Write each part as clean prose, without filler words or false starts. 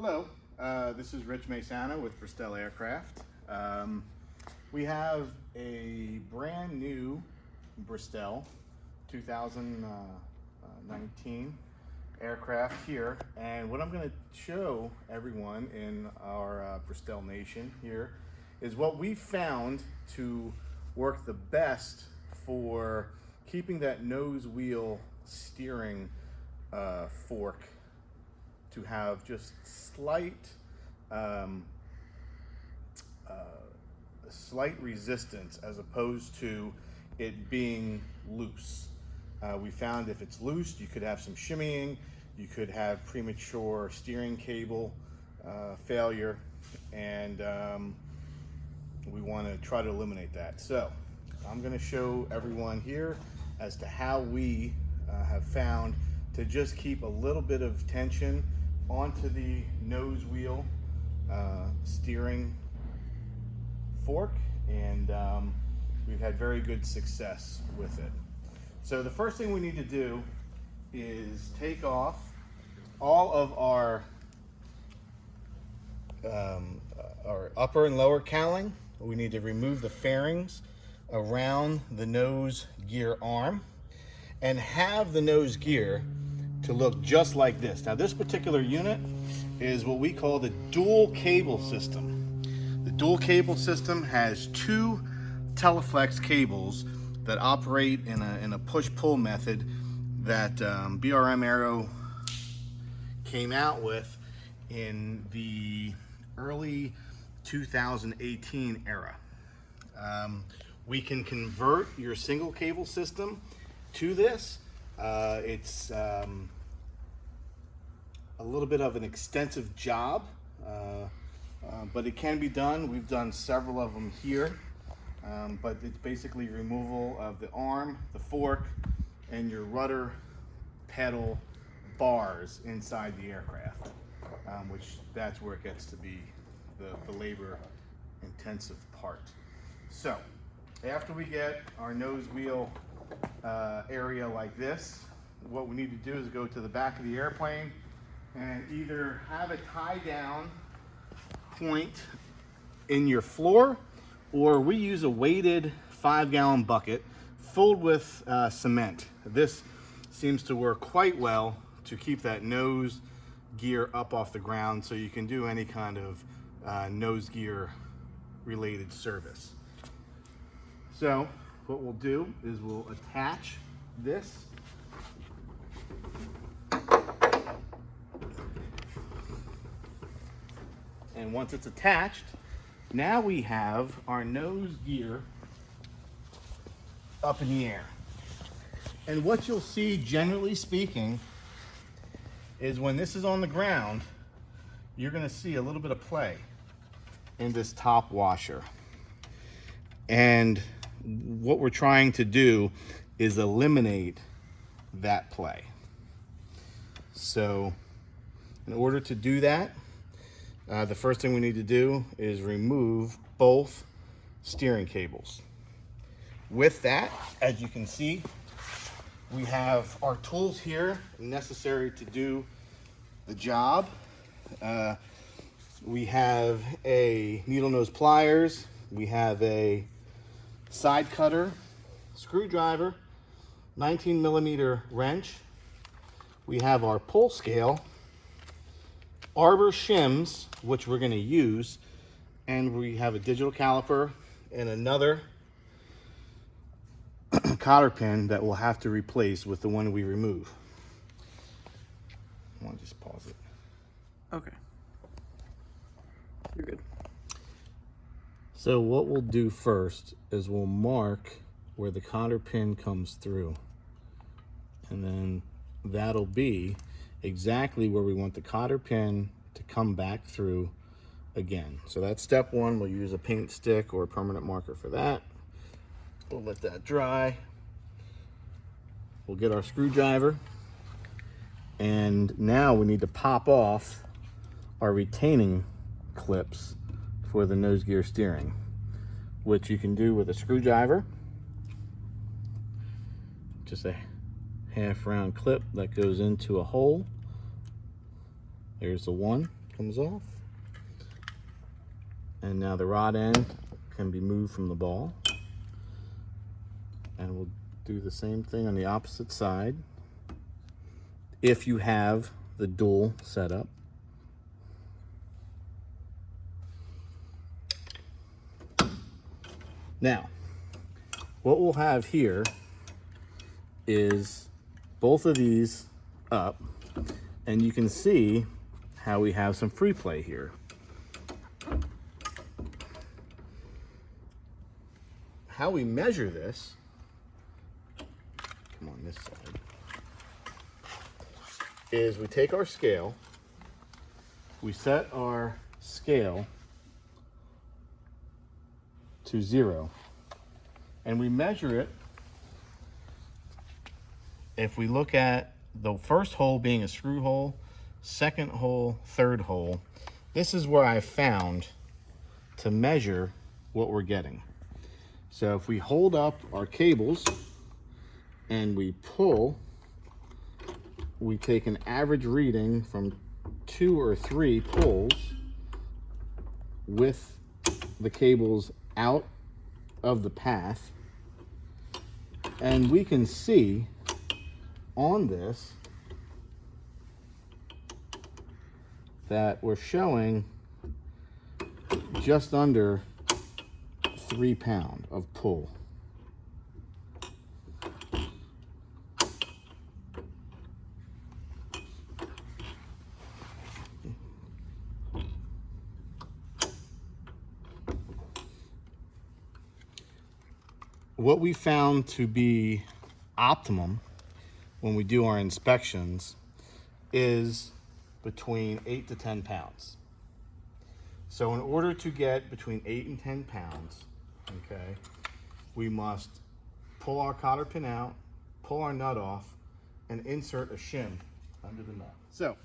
Hello, this is Rich Masana with Bristell Aircraft. We have a brand new Bristell 2019 aircraft here, and what I'm going to show everyone in our Bristell Nation here is what we found to work the best for keeping that nose wheel steering fork to have just slight resistance as opposed to it being loose. We found if it's loose, you could have some shimmying, you could have premature steering cable failure, and we want to try to eliminate that. So I'm going to show everyone here as to how we have found to just keep a little bit of tension onto the nose wheel steering fork, and we've had very good success with it. So the first thing we need to do is take off all of our upper and lower cowling. We need to remove the fairings around the nose gear arm and have the nose gear to look just like this. Now, this particular unit is what we call the dual cable system. The dual cable system has two Teleflex cables that operate in a push-pull method that BRM Aero came out with in the early 2018 era. We can convert your single cable system to this. It's a little bit of an extensive job, but it can be done. We've done several of them here, but it's basically removal of the arm, the fork, and your rudder pedal bars inside the aircraft, which that's where it gets to be the labor intensive part. So after we get our nose wheel area like this, what we need to do is go to the back of the airplane and either have a tie down point in your floor, or we use a weighted 5-gallon bucket filled with cement. This seems to work quite well to keep that nose gear up off the ground, so you can do any kind of nose gear related service. So what we'll do is we'll attach this and once it's attached, now we have our nose gear up in the air. And what you'll see, generally speaking, is when this is on the ground, you're going to see a little bit of play in this top washer. And what we're trying to do is eliminate that play. So in order to do that, the first thing we need to do is remove both steering cables. With that, as you can see, we have our tools here necessary to do the job. We have a needle nose pliers, we have a side cutter, screwdriver, 19mm wrench, we have our pull scale, arbor shims, which we're going to use, and we have a digital caliper and another cotter pin that we'll have to replace with the one we remove. I want to just pause it. Okay. You're good. So what we'll do first is we'll mark where the cotter pin comes through, and then that'll be exactly where we want the cotter pin to come back through again. So that's step one. We'll use a paint stick or a permanent marker for that. We'll let that dry. We'll get our screwdriver, and now we need to pop off our retaining clips for the nose gear steering, which you can do with a screwdriver. Just a half round clip that goes into a hole. There's the one. comes off. And now the rod end can be moved from the ball. And we'll do the same thing on the opposite side if you have the dual setup. Now, what we'll have here is both of these up, and you can see how we have some free play here. How we measure this, come on this side, is we take our scale, we set our scale to 0, and we measure it. If we look at the first hole being a screw hole, second hole, third hole, this is where I found to measure what we're getting. So if we hold up our cables and we pull, we take an average reading from 2 or 3 pulls with the cables out of the path, and we can see on this that we're showing just under 3 pounds of pull. What we found to be optimum when we do our inspections is between 8 to 10 pounds. So in order to get between 8 and 10 pounds, okay, we must pull our cotter pin out, pull our nut off, and insert a shim under the nut. So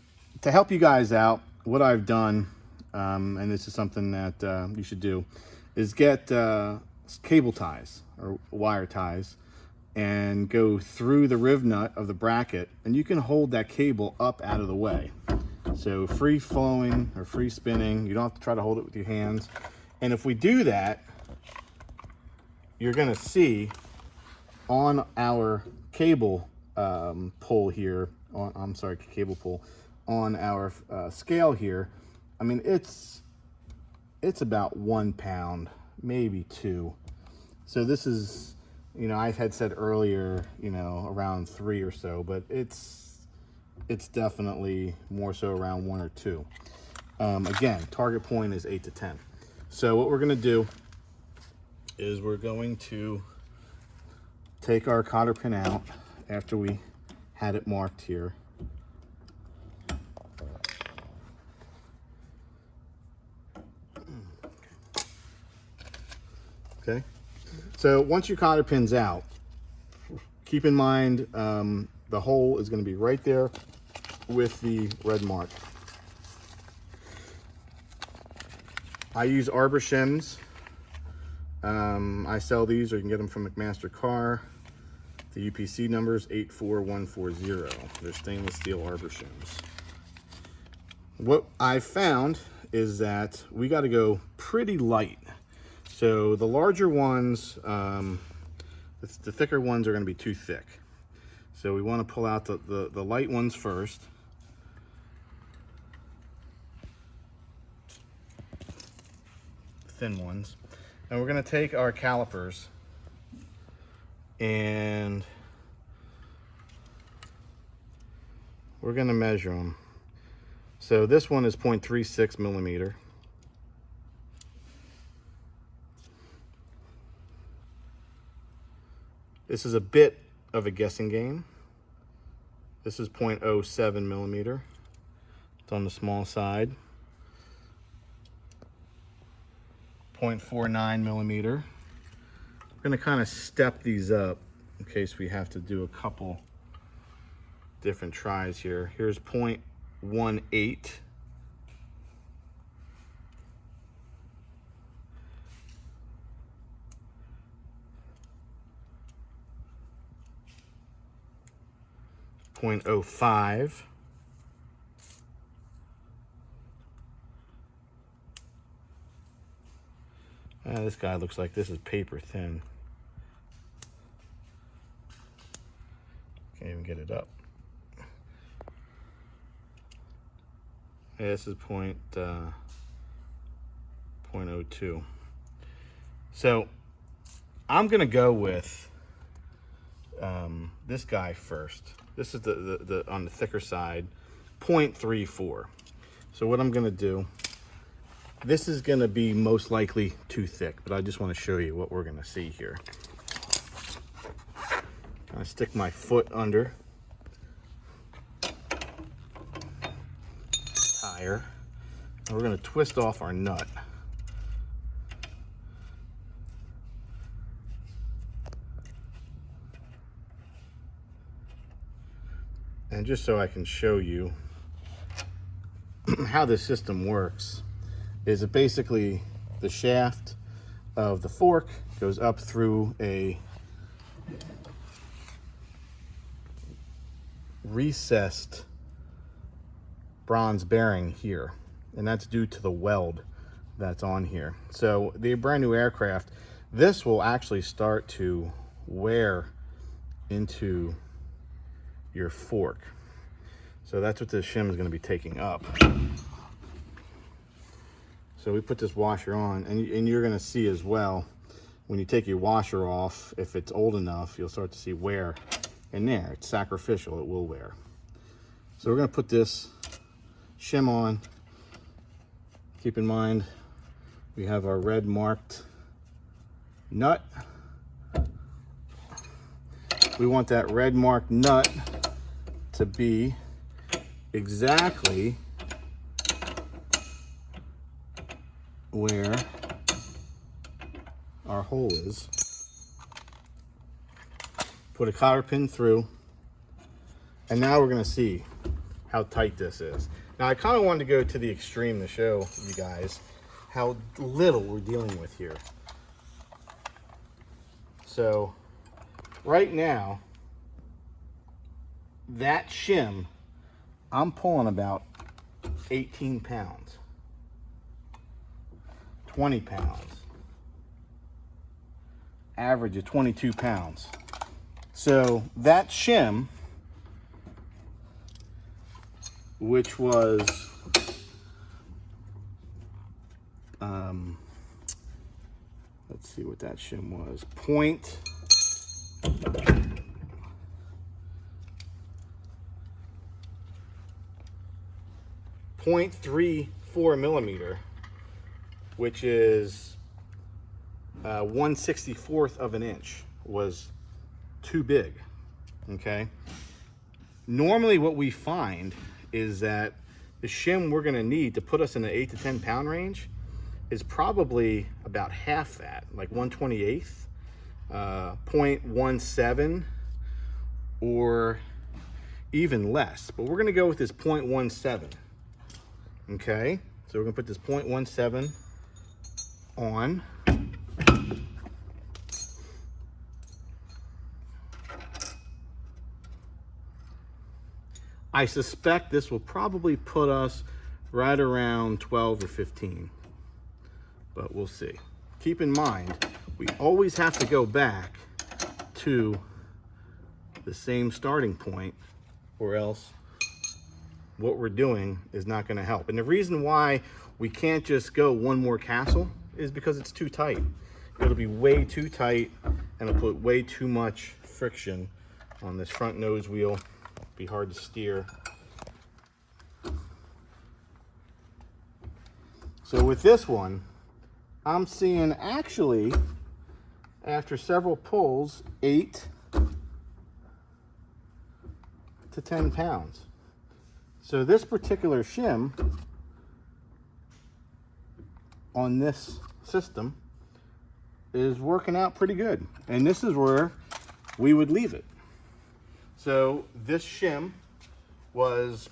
to help you guys out, what I've done, and this is something that you should do, is get cable ties or wire ties and go through the riv nut of the bracket, and you can hold that cable up out of the way. So free flowing or free spinning, you don't have to try to hold it with your hands. And if we do that, you're gonna see on our cable pull here, cable pull, on our scale here, I mean, it's about 1 pound, maybe 2. So this is, you know, I had said earlier, you know, around 3 or so, but it's definitely more so around 1 or 2. Again, target point is 8 to 10. So what we're gonna do is we're going to take our cotter pin out after we had it marked here. Okay, so once your cotter pin's out, keep in mind the hole is going to be right there with the red mark. I use arbor shims. I sell these, or you can get them from McMaster Car. The UPC number is 84140. They're stainless steel arbor shims. What I found is that we got to go pretty light. So the larger ones, the thicker ones are going to be too thick. So we want to pull out the light ones first. Thin ones. And we're going to take our calipers and we're going to measure them. So this one is 0.36 millimeter. This is a bit of a guessing game. This is 0.07 millimeter. It's on the small side. 0.49 millimeter. We're going to kind of step these up in case we have to do a couple different tries here. Here's 0.18. .05, This guy looks like this is paper thin. Can't even get it up. This is point 0.02. So I'm gonna go with this guy first. This is the on the thicker side, 0.34. So what I'm gonna do, this is gonna be most likely too thick, but I just want to show you what we're gonna see here. I stick my foot under tire, and we're gonna twist off our nut. And just so I can show you how this system works, is it basically the shaft of the fork goes up through a recessed bronze bearing here, and that's due to the weld that's on here. So the brand new aircraft, this will actually start to wear into your fork. So that's what this shim is going to be taking up. So we put this washer on, and you're going to see as well, when you take your washer off, if it's old enough, you'll start to see wear in there. It's sacrificial, it will wear. So we're going to put this shim on. Keep in mind, we have our red marked nut. We want that red marked nut to be exactly where our hole is. Put a cotter pin through, and now we're going to see how tight this is. Now I kind of wanted to go to the extreme to show you guys how little we're dealing with here. So right now, that shim, I'm pulling about 18 pounds, 20 pounds, average of 22 pounds. So that shim, which was let's see what that shim was, 0.34 millimeter, which is 1/64 of an inch, was too big. Okay, normally what we find is that the shim we're going to need to put us in the 8 to 10 pound range is probably about half that, like 1/28, 0.17, or even less. But we're going to go with this 0.17. Okay, so we're going to put this 0.17 on. I suspect this will probably put us right around 12 or 15, but we'll see. Keep in mind, we always have to go back to the same starting point, or else what we're doing is not going to help. And the reason why we can't just go one more castle is because it's too tight. It'll be way too tight, and it'll put way too much friction on this front nose wheel. Be hard to steer. So with this one, I'm seeing actually, after several pulls, 8 to 10 pounds. So this particular shim on this system is working out pretty good. And this is where we would leave it. So this shim was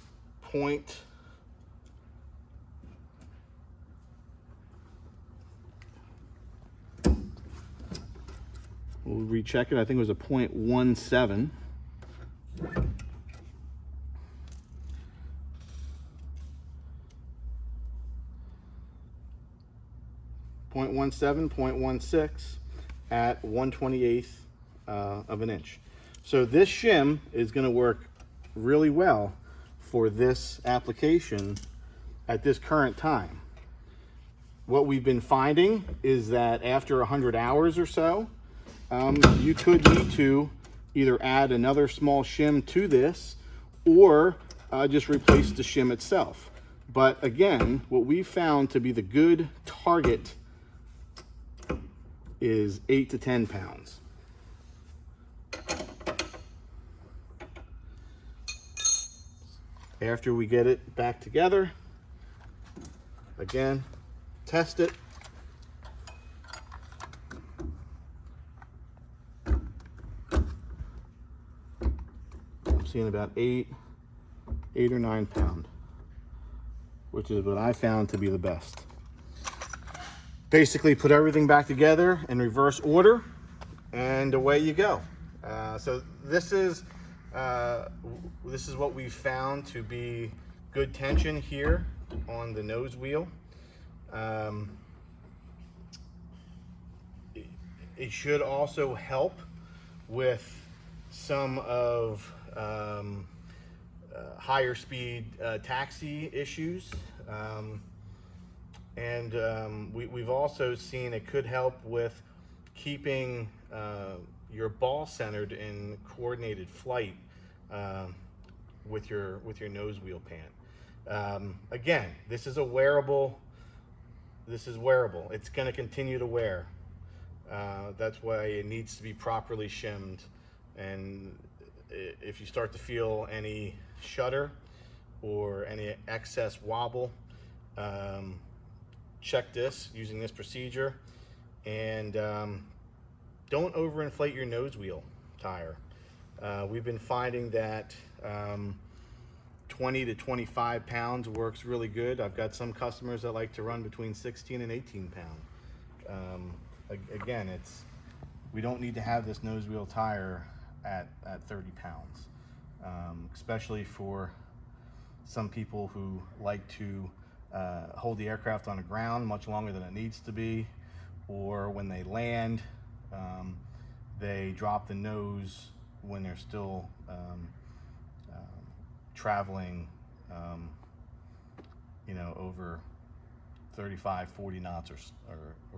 we'll recheck it. I think it was a 0.17. 0.17, 0.16 at 1/28 of an inch. So this shim is going to work really well for this application at this current time. What we've been finding is that after 100 hours or so, you could need to either add another small shim to this or just replace the shim itself. But again, what we found to be the good target is 8 to 10 pounds. After we get it back together, again, test it. I'm seeing about 8 or 9 pound, which is what I found to be the best. Basically put everything back together in reverse order and away you go. So this is what we found to be good tension here on the nose wheel. It should also help with some of higher speed taxi issues. We've also seen it could help with keeping your ball centered in coordinated flight with your nose wheel pant. Again, this is a wearable. This is wearable. It's going to continue to wear. That's why it needs to be properly shimmed. And if you start to feel any shudder or any excess wobble, check this using this procedure. And don't overinflate your nose wheel tire. We've been finding that 20 to 25 pounds works really good. I've got some customers that like to run between 16 and 18 pound. Again, we don't need to have this nose wheel tire at 30 pounds, especially for some people who like to hold the aircraft on the ground much longer than it needs to be, or when they land, they drop the nose when they're still traveling, over 35, 40 knots or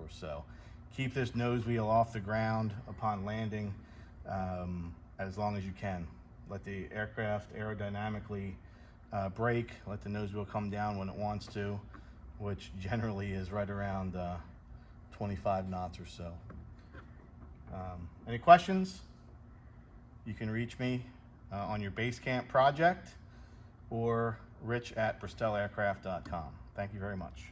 so. Keep this nose wheel off the ground upon landing as long as you can. Let the aircraft aerodynamically brake, let the nose wheel come down when it wants to, which generally is right around 25 knots or so. Any questions? You can reach me on your base camp project or rich@bristellaircraft.com. Thank you very much.